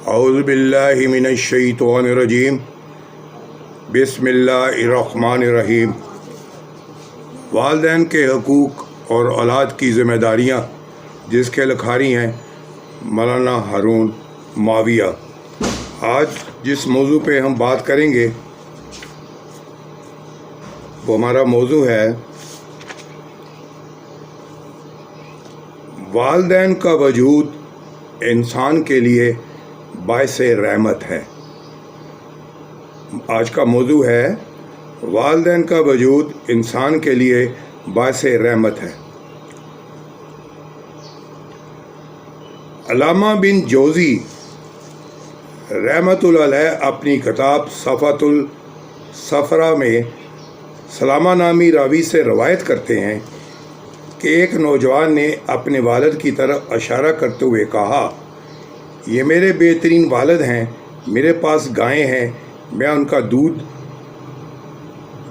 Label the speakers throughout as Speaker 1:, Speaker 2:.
Speaker 1: اعوذ باللہ من الشیطان الرجیم بسم اللہ الرحمن الرحیم۔ والدین کے حقوق اور اولاد کی ذمہ داریاں، جس کے لکھاری ہیں مولانا ہارون معاویہ۔ آج جس موضوع پہ ہم بات کریں گے وہ ہمارا موضوع ہے والدین کا وجود انسان کے لیے باعث رحمت ہے۔ آج کا موضوع ہے والدین کا وجود انسان کے لیے باعث رحمت ہے۔ علامہ بن جوزی رحمت اللہ علیہ اپنی کتاب صفحۃ الصفرا میں سلامہ نامی راوی سے روایت کرتے ہیں کہ ایک نوجوان نے اپنے والد کی طرف اشارہ کرتے ہوئے کہا، یہ میرے بہترین والد ہیں، میرے پاس گائیں ہیں، میں ان کا دودھ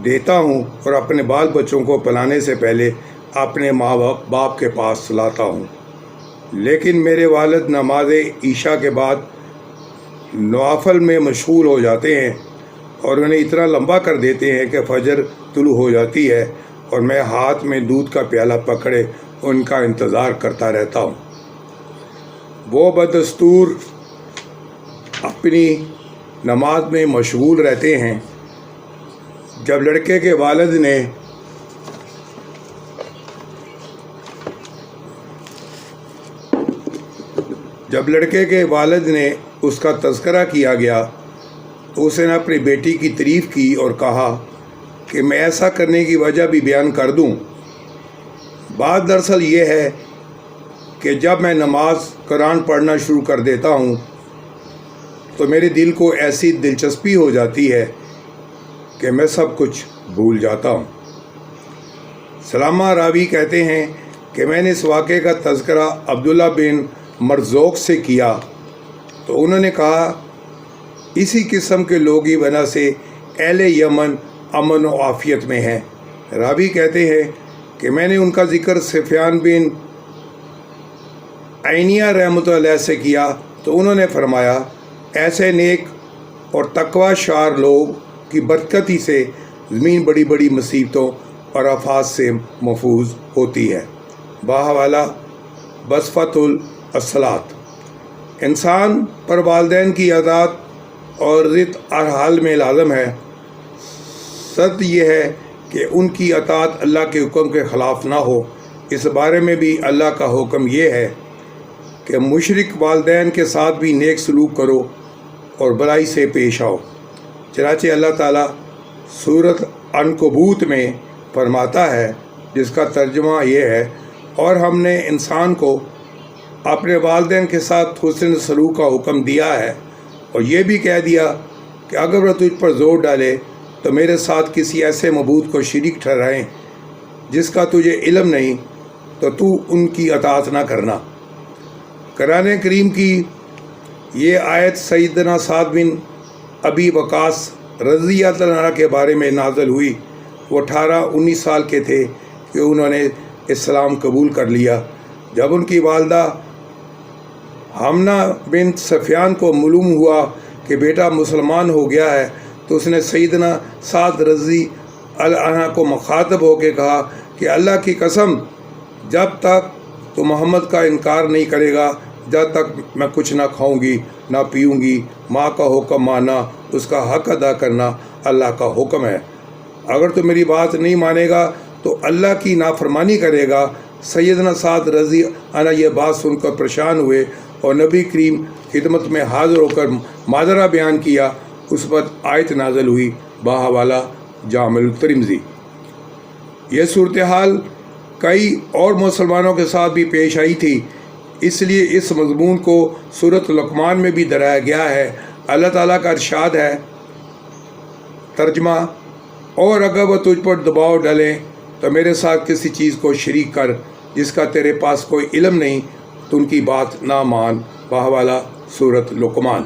Speaker 1: دیتا ہوں اور اپنے بال بچوں کو پلانے سے پہلے اپنے ماں باپ کے پاس لاتا ہوں، لیکن میرے والد نماز عشاء کے بعد نوافل میں مشغول ہو جاتے ہیں اور انہیں اتنا لمبا کر دیتے ہیں کہ فجر طلوع ہو جاتی ہے اور میں ہاتھ میں دودھ کا پیالہ پکڑے ان کا انتظار کرتا رہتا ہوں۔ وہ بدستور اپنی نماز میں مشغول رہتے ہیں۔ جب لڑکے کے والد نے اس کا تذکرہ کیا گیا تو اس نے اپنی بیٹی کی تعریف کی اور کہا کہ میں ایسا کرنے کی وجہ بھی بیان کر دوں۔ بات دراصل یہ ہے کہ جب میں نماز قرآن پڑھنا شروع کر دیتا ہوں تو میرے دل کو ایسی دلچسپی ہو جاتی ہے کہ میں سب کچھ بھول جاتا ہوں۔ سلامہ راوی کہتے ہیں کہ میں نے اس واقعے کا تذکرہ عبداللہ بن مرزوق سے کیا تو انہوں نے کہا، اسی قسم کے لوگ ہی وجہ سے اہل یمن امن و عافیت میں ہیں۔ راوی کہتے ہیں کہ میں نے ان کا ذکر سفیان بن عینیہ رحمۃ اللہ علیہ سے کیا تو انہوں نے فرمایا، ایسے نیک اور تقوی شعار لوگ کی برکت ہی سے زمین بڑی بڑی مصیبتوں اور آفات سے محفوظ ہوتی ہے۔ باحوالہ بصفۃ الصلاۃ۔ انسان پر والدین کی اطاعت اور رعایت ہر حال میں لازم ہے۔ شرط یہ ہے کہ ان کی اطاعت اللہ کے حکم کے خلاف نہ ہو۔ اس بارے میں بھی اللہ کا حکم یہ ہے کہ مشرک والدین کے ساتھ بھی نیک سلوک کرو اور برائی سے پیش آؤ۔ چنانچہ اللہ تعالیٰ سورۃ عنکبوت میں فرماتا ہے، جس کا ترجمہ یہ ہے، اور ہم نے انسان کو اپنے والدین کے ساتھ حسن سلوک کا حکم دیا ہے اور یہ بھی کہہ دیا کہ اگر وہ تجھ پر زور ڈالے تو میرے ساتھ کسی ایسے معبود کو شریک ٹھہرائیں جس کا تجھے علم نہیں تو تو ان کی اطاعت نہ کرنا۔ قرآن کریم کی یہ آیت سیدنا سعد بن ابی وقاص رضی اللہ عنہ کے بارے میں نازل ہوئی۔ وہ 18-19 سال کے تھے کہ انہوں نے اسلام قبول کر لیا۔ جب ان کی والدہ حمنہ بنت سفیان کو معلوم ہوا کہ بیٹا مسلمان ہو گیا ہے تو اس نے سیدنا سعد رضی اللہ عنہ کو مخاطب ہو کے کہا کہ اللہ کی قسم، جب تک تو محمد کا انکار نہیں کرے گا جب تک میں کچھ نہ کھاؤں گی نہ پیوں گی۔ ماں کا حکم ماننا، اس کا حق ادا کرنا اللہ کا حکم ہے۔ اگر تو میری بات نہیں مانے گا تو اللہ کی نافرمانی کرے گا۔ سیدنا سعد رضی عنہ یہ بات سن کر پریشان ہوئے اور نبی کریم خدمت میں حاضر ہو کر ماجرا بیان کیا۔ اس وقت آیت نازل ہوئی، باحوالہ جامع الترمذی۔ یہ صورتحال کئی اور مسلمانوں کے ساتھ بھی پیش آئی تھی، اس لیے اس مضمون کو سورۃ لقمان میں بھی دہرایا گیا ہے۔ اللہ تعالیٰ کا ارشاد ہے، ترجمہ، اور اگر وہ تجھ پر دباؤ ڈالیں تو میرے ساتھ کسی چیز کو شریک کر جس کا تیرے پاس کوئی علم نہیں تو ان کی بات نہ مان۔ باحوالہ سورۃ لقمان۔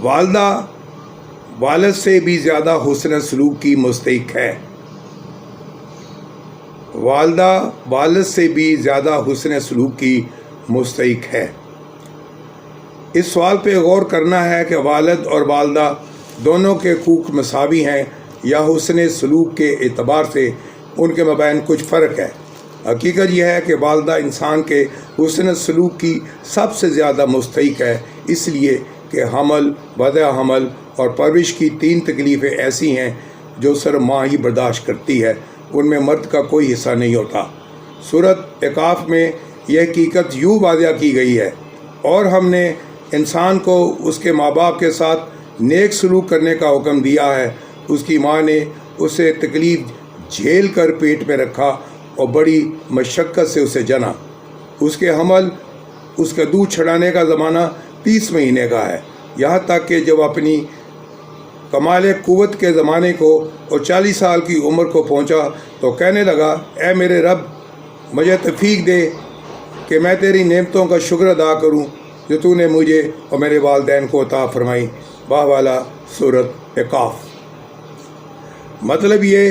Speaker 1: والدہ والد سے بھی زیادہ حسن سلوک کی مستحق ہے۔ والدہ والد سے بھی زیادہ حسن سلوک کی مستحق ہے۔ اس سوال پہ غور کرنا ہے کہ والد اور والدہ دونوں کے حقوق مساوی ہیں یا حسن سلوک کے اعتبار سے ان کے مابین کچھ فرق ہے۔ حقیقت یہ ہے کہ والدہ انسان کے حسن سلوک کی سب سے زیادہ مستحق ہے، اس لیے کہ حمل، وضع حمل اور پرورش کی 3 تکلیفیں ایسی ہیں جو صرف ماں ہی برداشت کرتی ہے، ان میں مرد کا کوئی حصہ نہیں ہوتا۔ سورۃ اعراف میں یہ حقیقت یوں واضح کی گئی ہے، اور ہم نے انسان کو اس کے ماں باپ کے ساتھ نیک سلوک کرنے کا حکم دیا ہے۔ اس کی ماں نے اسے تکلیف جھیل کر پیٹ میں رکھا اور بڑی مشقت سے اسے جنا۔ اس کے حمل، اس کا دودھ چھڑانے کا زمانہ 30 مہینے کا ہے، یہاں تک کہ جب اپنی کمال قوت کے زمانے کو اور 40 سال کی عمر کو پہنچا تو کہنے لگا، اے میرے رب، مجھے توفیق دے کہ میں تیری نعمتوں کا شکر ادا کروں جو تو نے مجھے اور میرے والدین کو عطا فرمائی۔ باہ والا سورۃ اعراف۔ مطلب یہ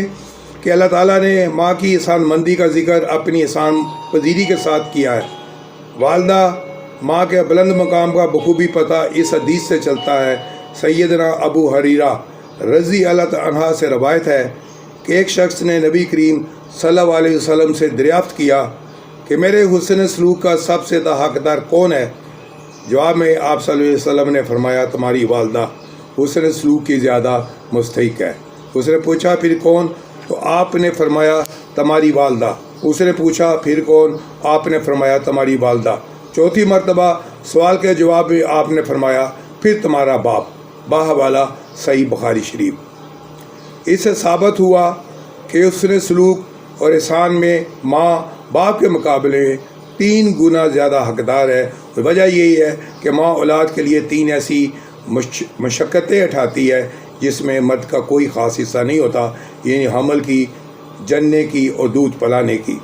Speaker 1: کہ اللہ تعالیٰ نے ماں کی احسان مندی کا ذکر اپنی احسان پذیری کے ساتھ کیا ہے۔ والدہ ماں کے بلند مقام کا بخوبی پتہ اس حدیث سے چلتا ہے۔ سیدنا ابو ہریرہ رضی اللہ عنہ سے روایت ہے کہ ایک شخص نے نبی کریم صلی اللہ علیہ وسلم سے دریافت کیا کہ میرے حسن سلوک کا سب سے زیادہ حقدار کون ہے؟ جواب میں آپ صلی اللہ علیہ وسلم نے فرمایا، تمہاری والدہ حسن سلوک کی زیادہ مستحق ہے۔ اس نے پوچھا، پھر کون؟ تو آپ نے فرمایا، تمہاری والدہ۔ اس نے پوچھا، پھر کون؟ آپ نے فرمایا، تمہاری والدہ۔ چوتھی مرتبہ سوال کے جواب میں آپ نے فرمایا، پھر تمہارا باپ۔ باہ والا صحیح بخاری شریف۔ اس سے ثابت ہوا کہ حسن سلوک اور احسان میں ماں باپ کے مقابلے میں 3 گنا زیادہ حقدار ہے۔ وجہ یہی ہے کہ ماں اولاد کے لیے 3 ایسی مشقتیں اٹھاتی ہے جس میں مرد کا کوئی خاص حصہ نہیں ہوتا، یعنی حمل کی، جننے کی اور دودھ پلانے کی۔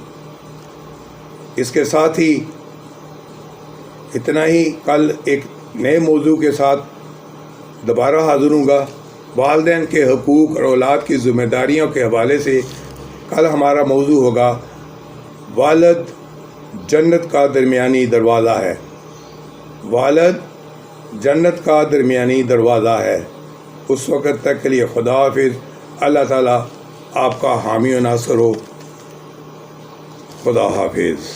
Speaker 1: اس کے ساتھ ہی اتنا ہی، کل ایک نئے موضوع کے ساتھ دوبارہ حاضر ہوں گا۔ والدین کے حقوق اور اولاد کی ذمہ داریوں کے حوالے سے کل ہمارا موضوع ہوگا، والد جنت کا درمیانی دروازہ ہے۔ والد جنت کا درمیانی دروازہ ہے۔ اس وقت تک کے لیے خدا حافظ۔ اللہ تعالیٰ آپ کا حامی و ناصر ہو۔ خدا حافظ۔